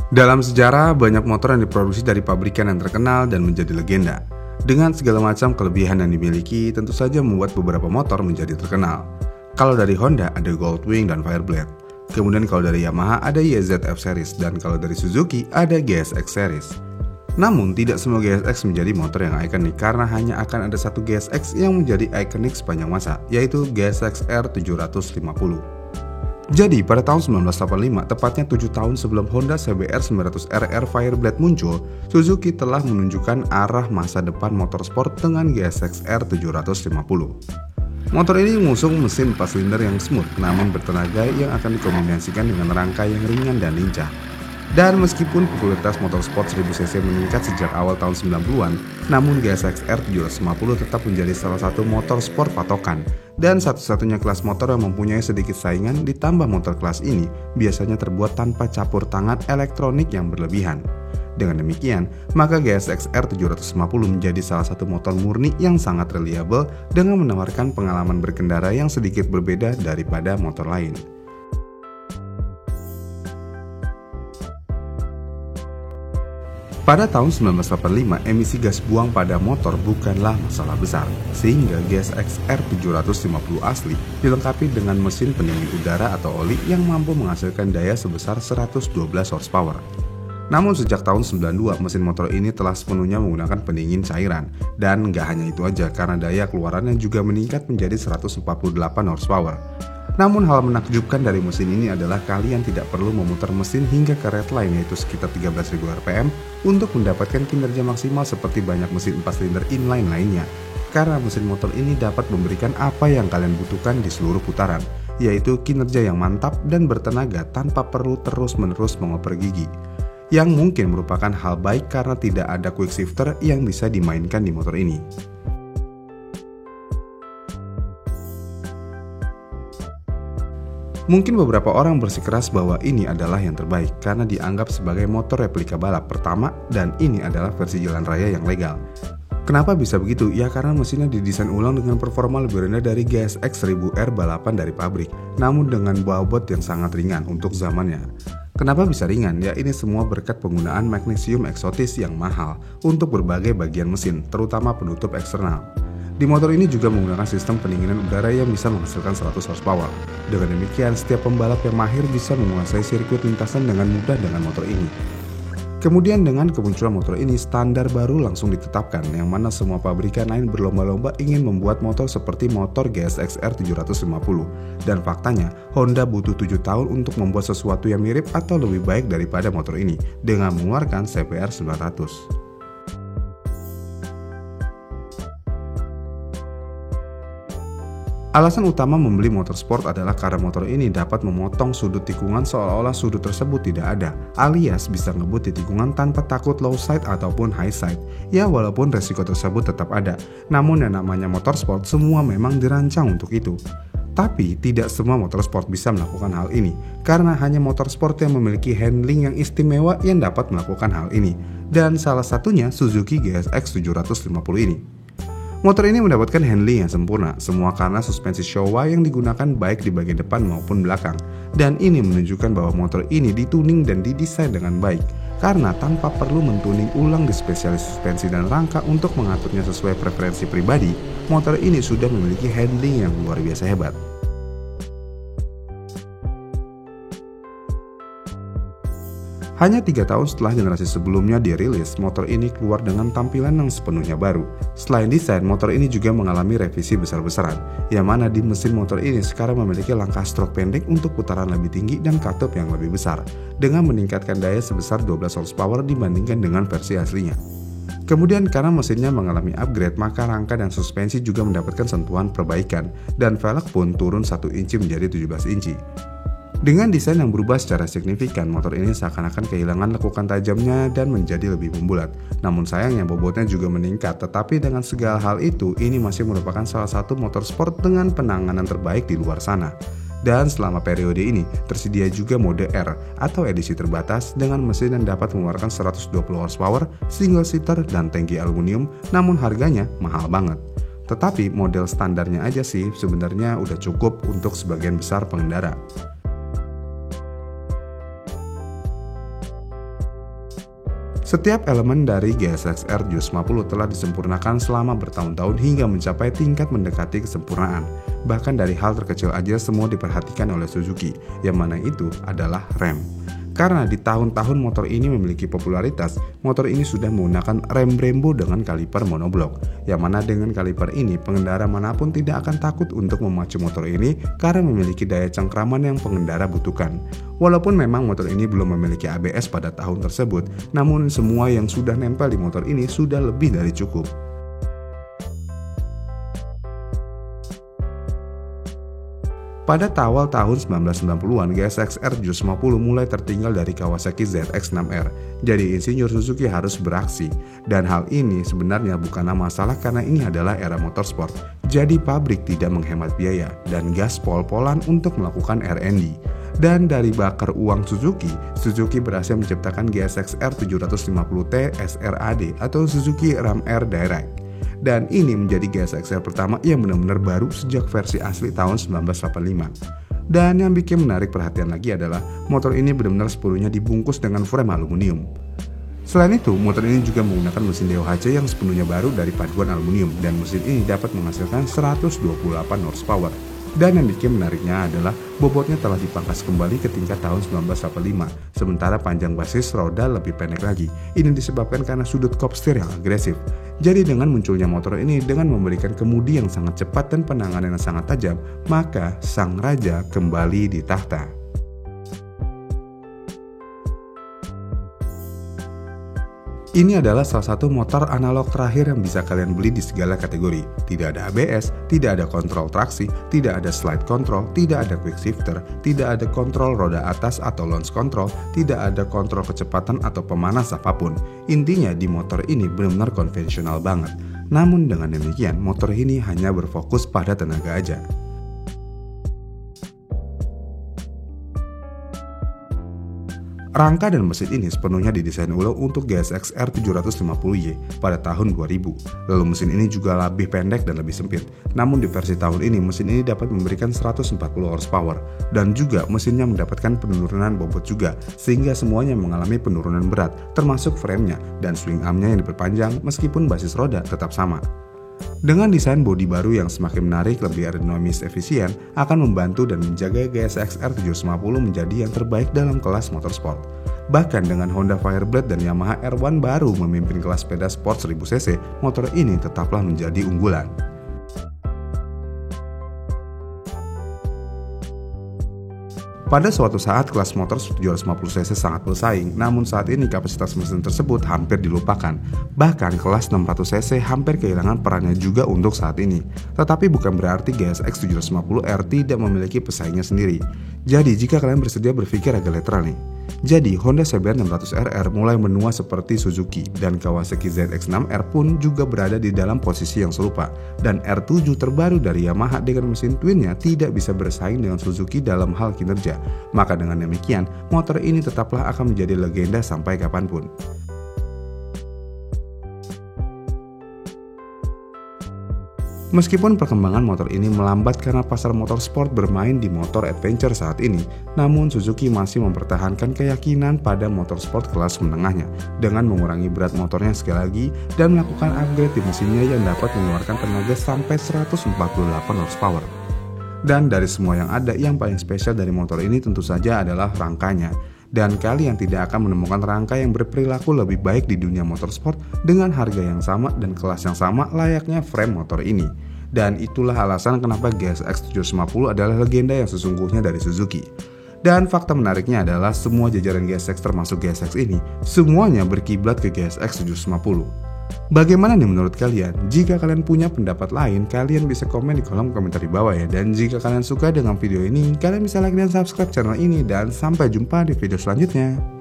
Dalam sejarah, banyak motor yang diproduksi dari pabrikan yang terkenal dan menjadi legenda. Dengan segala macam kelebihan yang dimiliki, tentu saja membuat beberapa motor menjadi terkenal. Kalau dari Honda ada Goldwing dan Fireblade. Kemudian kalau dari Yamaha ada YZF Series, dan kalau dari Suzuki ada GSX Series. Namun tidak semua GSX menjadi motor yang ikonik karena hanya akan ada satu GSX yang menjadi ikonik sepanjang masa, yaitu GSX R750. Jadi pada tahun 1985, tepatnya 7 tahun sebelum Honda CBR 900RR Fireblade muncul, Suzuki telah menunjukkan arah masa depan motorsport dengan GSX R750. Motor ini mengusung mesin 4 silinder yang smooth namun bertenaga yang akan dikombinasikan dengan rangka yang ringan dan lincah. Dan meskipun popularitas motorsport 1000cc meningkat sejak awal tahun 90-an, namun GSX R750 tetap menjadi salah satu motor sport patokan dan satu-satunya kelas motor yang mempunyai sedikit saingan. Ditambah motor kelas ini biasanya terbuat tanpa campur tangan elektronik yang berlebihan. Dengan demikian, maka GSX R750 menjadi salah satu motor murni yang sangat reliable dengan menawarkan pengalaman berkendara yang sedikit berbeda daripada motor lain. Pada tahun 1985, emisi gas buang pada motor bukanlah masalah besar, sehingga GSX R750 asli dilengkapi dengan mesin pendingin udara atau oli yang mampu menghasilkan daya sebesar 112 horsepower. Namun sejak tahun 92, mesin motor ini telah sepenuhnya menggunakan pendingin cairan. Dan nggak hanya itu aja, karena daya keluarannya juga meningkat menjadi 148 horsepower. Namun hal menakjubkan dari mesin ini adalah kalian tidak perlu memutar mesin hingga ke redline, yaitu sekitar 13.000 rpm untuk mendapatkan kinerja maksimal seperti banyak mesin 4 silinder inline lainnya. Karena mesin motor ini dapat memberikan apa yang kalian butuhkan di seluruh putaran, yaitu kinerja yang mantap dan bertenaga tanpa perlu terus-menerus mengoper gigi. Yang mungkin merupakan hal baik karena tidak ada quick shifter yang bisa dimainkan di motor ini. Mungkin beberapa orang bersikeras bahwa ini adalah yang terbaik karena dianggap sebagai motor replika balap pertama dan ini adalah versi jalan raya yang legal. Kenapa bisa begitu? Ya karena mesinnya didesain ulang dengan performa lebih rendah dari GSX 1000R balapan dari pabrik, namun dengan bobot yang sangat ringan untuk zamannya. Kenapa bisa ringan? Ya ini semua berkat penggunaan magnesium eksotis yang mahal untuk berbagai bagian mesin, terutama penutup eksternal. Di motor ini juga menggunakan sistem pendinginan udara yang bisa menghasilkan 100 horsepower. Dengan demikian, setiap pembalap yang mahir bisa menguasai sirkuit lintasan dengan mudah dengan motor ini. Kemudian dengan kemunculan motor ini, standar baru langsung ditetapkan, yang mana semua pabrikan lain berlomba-lomba ingin membuat motor seperti motor GSX R750. Dan faktanya, Honda butuh 7 tahun untuk membuat sesuatu yang mirip atau lebih baik daripada motor ini, dengan mengeluarkan CBR 900. Alasan utama membeli motor sport adalah karena motor ini dapat memotong sudut tikungan seolah-olah sudut tersebut tidak ada, alias bisa ngebut di tikungan tanpa takut low side ataupun high side. Ya walaupun resiko tersebut tetap ada, namun yang namanya motor sport semua memang dirancang untuk itu. Tapi tidak semua motor sport bisa melakukan hal ini, karena hanya motor sport yang memiliki handling yang istimewa yang dapat melakukan hal ini. Dan salah satunya Suzuki GSX 750 ini. Motor ini mendapatkan handling yang sempurna, semua karena suspensi Showa yang digunakan baik di bagian depan maupun belakang. Dan ini menunjukkan bahwa motor ini dituning dan didesain dengan baik, karena tanpa perlu mentuning ulang di spesialis suspensi dan rangka untuk mengaturnya sesuai preferensi pribadi, motor ini sudah memiliki handling yang luar biasa hebat. Hanya 3 tahun setelah generasi sebelumnya dirilis, motor ini keluar dengan tampilan yang sepenuhnya baru. Selain desain, motor ini juga mengalami revisi besar-besaran, yang mana di mesin motor ini sekarang memiliki langkah stroke pendek untuk putaran lebih tinggi dan katup yang lebih besar, dengan meningkatkan daya sebesar 12 horsepower dibandingkan dengan versi aslinya. Kemudian karena mesinnya mengalami upgrade, maka rangka dan suspensi juga mendapatkan sentuhan perbaikan, dan velg pun turun 1 inci menjadi 17 inci. Dengan desain yang berubah secara signifikan, motor ini seakan-akan kehilangan lekukan tajamnya dan menjadi lebih membulat. Namun sayangnya bobotnya juga meningkat, tetapi dengan segala hal itu, ini masih merupakan salah satu motor sport dengan penanganan terbaik di luar sana. Dan selama periode ini, tersedia juga mode R atau edisi terbatas dengan mesin yang dapat mengeluarkan 120 horsepower, single seater, dan tangki aluminium, namun harganya mahal banget. Tetapi model standarnya aja sih sebenarnya udah cukup untuk sebagian besar pengendara. Setiap elemen dari GSX-R 750 telah disempurnakan selama bertahun-tahun hingga mencapai tingkat mendekati kesempurnaan. Bahkan dari hal terkecil aja semua diperhatikan oleh Suzuki, yang mana itu adalah rem. Karena di tahun-tahun motor ini memiliki popularitas, motor ini sudah menggunakan rem Brembo dengan kaliper monoblok, yang mana dengan kaliper ini pengendara manapun tidak akan takut untuk memacu motor ini karena memiliki daya cengkraman yang pengendara butuhkan. Walaupun memang motor ini belum memiliki ABS pada tahun tersebut, namun semua yang sudah nempel di motor ini sudah lebih dari cukup. Pada awal tahun 1990-an, GSX-R 750 mulai tertinggal dari Kawasaki ZX-6R. Jadi insinyur Suzuki harus beraksi. Dan hal ini sebenarnya bukanlah masalah karena ini adalah era motorsport. Jadi pabrik tidak menghemat biaya dan gas pol-polan untuk melakukan R&D. Dan dari bakar uang Suzuki berhasil menciptakan GSX-R 750T SRAD atau Suzuki Ram Air Direct. Dan ini menjadi GSX-R pertama yang benar-benar baru sejak versi asli tahun 1985. Dan yang bikin menarik perhatian lagi adalah motor ini benar-benar sepenuhnya dibungkus dengan frame aluminium. Selain itu, motor ini juga menggunakan mesin DOHC yang sepenuhnya baru dari paduan aluminium dan mesin ini dapat menghasilkan 128 horsepower. Dan yang bikin menariknya adalah bobotnya telah dipangkas kembali ke tingkat tahun 1985, sementara panjang basis roda lebih pendek lagi. Ini disebabkan karena sudut kop setir yang agresif. Jadi dengan munculnya motor ini dengan memberikan kemudi yang sangat cepat dan penanganan yang sangat tajam, maka sang raja kembali di tahta. Ini adalah salah satu motor analog terakhir yang bisa kalian beli di segala kategori. Tidak ada ABS, tidak ada kontrol traksi, tidak ada slide control, tidak ada quick shifter, tidak ada kontrol roda atas atau launch control, tidak ada kontrol kecepatan atau pemanas apapun. Intinya di motor ini benar-benar konvensional banget. Namun dengan demikian, motor ini hanya berfokus pada tenaga aja. Rangka dan mesin ini sepenuhnya didesain ulang untuk GSX-R 750Y pada tahun 2000. Lalu mesin ini juga lebih pendek dan lebih sempit. Namun di versi tahun ini mesin ini dapat memberikan 140 horsepower dan juga mesinnya mendapatkan penurunan bobot juga sehingga semuanya mengalami penurunan berat termasuk framenya dan swing armnya yang diperpanjang meskipun basis roda tetap sama. Dengan desain bodi baru yang semakin menarik, lebih aerodinamis efisien, akan membantu dan menjaga GSX-R 750 menjadi yang terbaik dalam kelas motorsport. Bahkan dengan Honda Fireblade dan Yamaha R1 baru memimpin kelas sepeda sport 1000cc, motor ini tetaplah menjadi unggulan. Pada suatu saat kelas motor 750cc sangat bersaing, namun saat ini kapasitas mesin tersebut hampir dilupakan. Bahkan kelas 600cc hampir kehilangan perannya juga untuk saat ini. Tetapi bukan berarti GSX 750R tidak memiliki pesaingnya sendiri. Jadi jika kalian bersedia berpikir agak literal nih. Jadi Honda CBR 600RR mulai menua seperti Suzuki dan Kawasaki ZX-6R pun juga berada di dalam posisi yang serupa. Dan R7 terbaru dari Yamaha dengan mesin twinnya tidak bisa bersaing dengan Suzuki dalam hal kinerja. Maka dengan demikian, motor ini tetaplah akan menjadi legenda sampai kapanpun. Meskipun perkembangan motor ini melambat karena pasar motorsport bermain di motor adventure saat ini, namun Suzuki masih mempertahankan keyakinan pada motorsport kelas menengahnya dengan mengurangi berat motornya sekali lagi dan melakukan upgrade di mesinnya yang dapat mengeluarkan tenaga sampai 148 horsepower. Dan dari semua yang ada, yang paling spesial dari motor ini tentu saja adalah rangkanya. Dan kalian tidak akan menemukan rangka yang berperilaku lebih baik di dunia motorsport dengan harga yang sama dan kelas yang sama layaknya frame motor ini. Dan itulah alasan kenapa GSX 750 adalah legenda yang sesungguhnya dari Suzuki. Dan fakta menariknya adalah semua jajaran GSX termasuk GSX ini, semuanya berkiblat ke GSX 750. Bagaimana nih menurut kalian? Jika kalian punya pendapat lain, kalian bisa komen di kolom komentar di bawah ya. Dan jika kalian suka dengan video ini, kalian bisa like dan subscribe channel ini. Dan sampai jumpa di video selanjutnya.